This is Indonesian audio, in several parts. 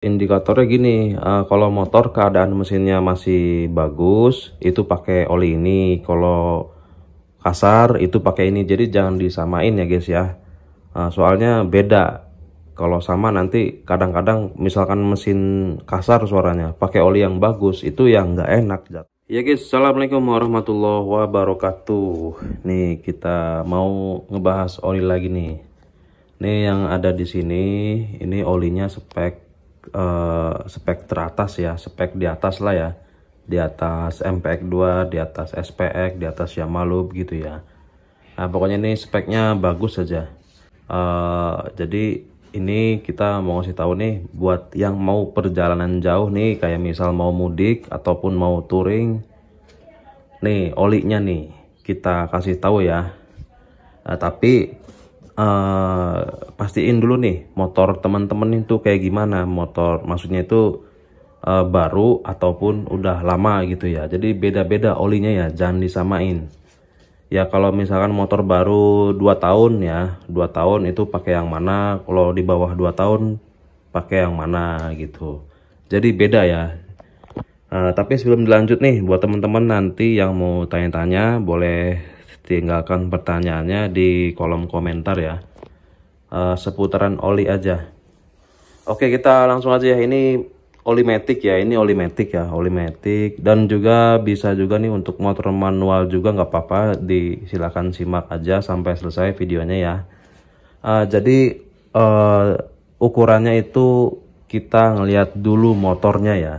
Indikatornya gini, kalau motor keadaan mesinnya masih bagus, itu pakai oli ini. Kalau kasar, itu pakai ini. Jadi jangan disamain ya guys ya. Soalnya beda. Kalau sama nanti kadang-kadang misalkan mesin kasar suaranya, pakai oli yang bagus, itu yang nggak enak. Ya guys, assalamualaikum warahmatullahi wabarakatuh. Nih kita mau ngebahas oli lagi nih. Nih yang ada di sini, ini olinya spek teratas ya, spek di atas lah ya, di atas MPX2, di atas SPX, di atas Yamalub gitu ya. Nah pokoknya ini speknya bagus saja. Jadi ini kita mau ngasih tahu nih buat yang mau perjalanan jauh nih, kayak misal mau mudik ataupun mau touring. Nih olinya nih kita kasih tahu ya. Tapi pastiin dulu nih motor teman-teman itu kayak gimana, motor maksudnya itu baru ataupun udah lama gitu ya. Jadi beda-beda olinya ya, jangan disamain ya. Kalau misalkan motor baru 2 tahun ya, 2 tahun itu pakai yang mana, kalau di bawah 2 tahun pakai yang mana gitu. Jadi beda ya. Tapi sebelum dilanjut nih, buat teman-teman nanti yang mau tanya-tanya boleh tinggalkan pertanyaannya di kolom komentar ya, seputaran oli aja. Oke, kita langsung aja ya. Ini oli matic ya, ini oli matic ya, oli matic. Dan juga bisa juga nih untuk motor manual juga nggak apa-apa, silakan simak aja sampai selesai videonya ya. Jadi ukurannya itu kita ngelihat dulu motornya ya.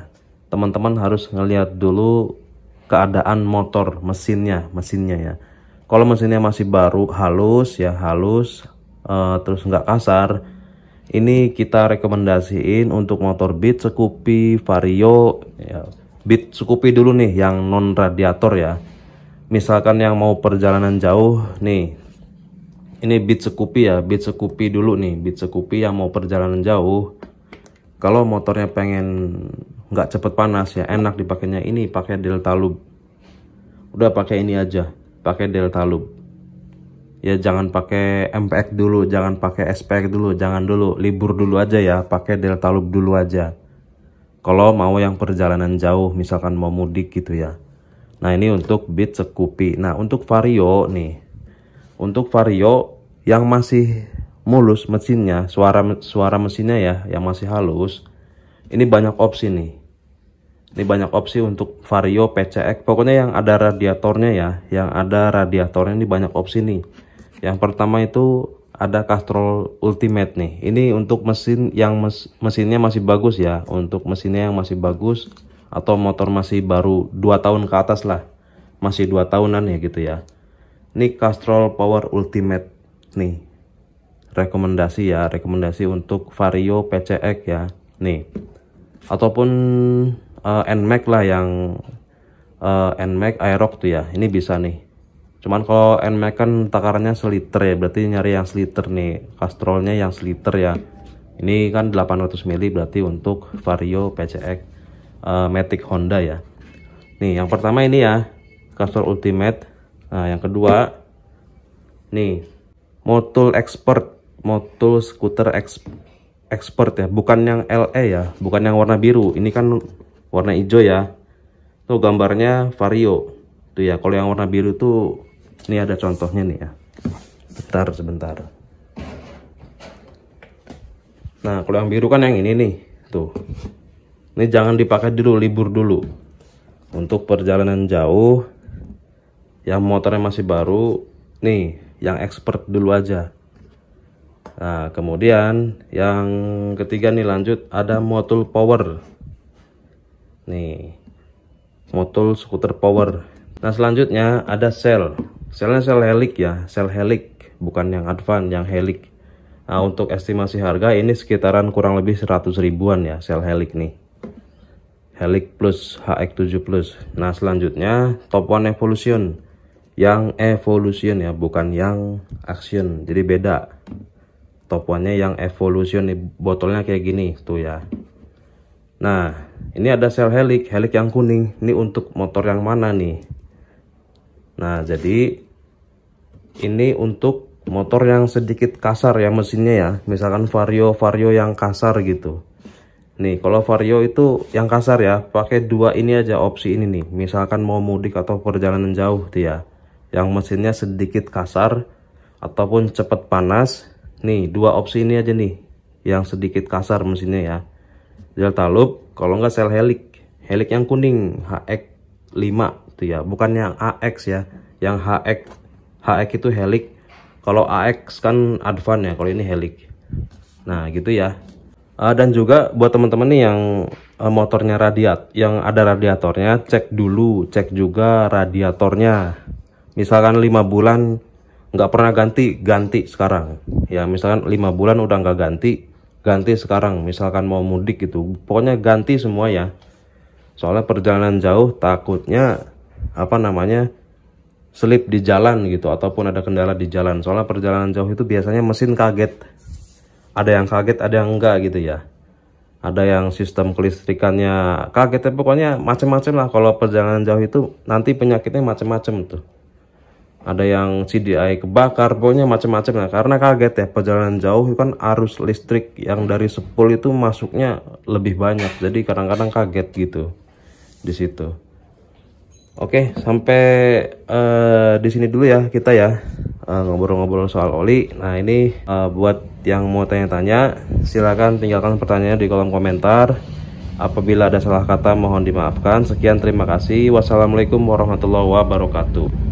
Teman-teman harus ngelihat dulu keadaan motor, mesinnya ya. Kalau mesinnya masih baru, halus ya, halus, terus nggak kasar, ini kita rekomendasiin untuk motor Beat, Scoopy, Vario ya. Beat, Scoopy dulu nih yang non radiator ya. Misalkan yang mau perjalanan jauh nih, ini Beat Scoopy ya, Beat Scoopy dulu nih, Beat Scoopy yang mau perjalanan jauh. Kalau motornya pengen nggak cepet panas ya, enak dipakainya ini, pakai Delta Loop. Udah pakai ini aja, pakai Delta Loop ya. Jangan pakai MPX dulu, jangan pakai SPX dulu, jangan dulu, libur dulu aja ya, pakai Delta Loop dulu aja kalau mau yang perjalanan jauh, misalkan mau mudik gitu ya. Nah ini untuk Beat, Scoopy. Nah untuk Vario nih, untuk Vario yang masih mulus mesinnya, suara mesinnya ya yang masih halus, ini banyak opsi nih. Ini banyak opsi untuk Vario PCX. Pokoknya yang ada radiatornya ya, yang ada radiatornya ini banyak opsi nih. Yang pertama itu ada Castrol Ultimate nih. Ini untuk mesin yang mesinnya masih bagus ya, untuk mesinnya yang masih bagus atau motor masih baru 2 tahun ke atas lah, masih 2 tahunan ya gitu ya. Ini Castrol Power Ultimate nih. Rekomendasi ya, rekomendasi untuk Vario PCX ya nih. Ataupun NMAX lah, yang NMAX Aerox tuh ya, ini bisa nih. Cuman kalau NMAX kan takarannya seliter ya, berarti nyari yang seliter nih, Castrolnya yang seliter ya. Ini kan 800 mili, berarti untuk Vario PCX Matic Honda ya. Nih yang pertama ini ya, Castrol Ultimate. Nah yang kedua nih, Motul Expert, Motul Scooter Expert ya, bukan yang LE ya, bukan yang warna biru. Ini kan warna hijau ya, tuh gambarnya Vario tuh ya. Kalau yang warna biru tuh, ini ada contohnya nih ya, sebentar. Nah kalau yang biru kan yang ini nih tuh. Ini jangan dipakai dulu, libur dulu. Untuk perjalanan jauh yang motornya masih baru nih, yang expert dulu aja. Nah kemudian yang ketiga nih, lanjut ada Motul Power nih, Motul Scooter Power. Nah selanjutnya ada selnya sel helix ya, sel helix, bukan yang advance, yang helix. Nah untuk estimasi harga ini sekitaran kurang lebih 100 ribuan ya, sel helix nih, helix plus HX7 plus. Nah selanjutnya Top One Evolution, yang Evolution ya, bukan yang Action, jadi beda. Top One-nya yang Evolution nih, botolnya kayak gini tuh ya. Nah ini ada sel helix yang kuning. Ini untuk motor yang mana nih? Nah jadi ini untuk motor yang sedikit kasar ya mesinnya ya, misalkan Vario yang kasar gitu. Nih, kalau Vario itu yang kasar ya, pakai dua ini aja, opsi ini nih. Misalkan mau mudik atau perjalanan jauh tuh ya, yang mesinnya sedikit kasar ataupun cepat panas. Nih, dua opsi ini aja nih, yang sedikit kasar mesinnya ya. Delta Loop, kalau nggak sel Helix. Helix yang kuning, HX5 tuh ya, bukan yang AX ya. Yang HX itu Helix. Kalau AX kan Advan ya, kalau ini Helix. Nah, gitu ya. Dan juga buat teman-teman nih yang motornya yang ada radiatornya, cek dulu, cek juga radiatornya. Misalkan 5 bulan nggak pernah ganti sekarang. Ya misalkan 5 bulan udah nggak ganti sekarang. Misalkan mau mudik gitu, pokoknya ganti semua ya. Soalnya perjalanan jauh takutnya selip di jalan gitu, ataupun ada kendala di jalan. Soalnya perjalanan jauh itu biasanya mesin kaget. Ada yang kaget, ada yang enggak gitu ya. Ada yang sistem kelistrikannya kaget ya, pokoknya macam-macam lah. Kalau perjalanan jauh itu nanti penyakitnya macam-macam tuh. Ada yang CDI kebakar, pokoknya macam-macam lah. Karena kaget ya, perjalanan jauh kan arus listrik yang dari spool itu masuknya lebih banyak. Jadi kadang-kadang kaget gitu di situ. Oke, sampai di sini dulu ya kita ya. Ngobrol-ngobrol soal oli. Nah ini buat yang mau tanya-tanya, silakan tinggalkan pertanyaannya di kolom komentar. Apabila ada salah kata mohon dimaafkan. Sekian, terima kasih. Wassalamualaikum warahmatullahi wabarakatuh.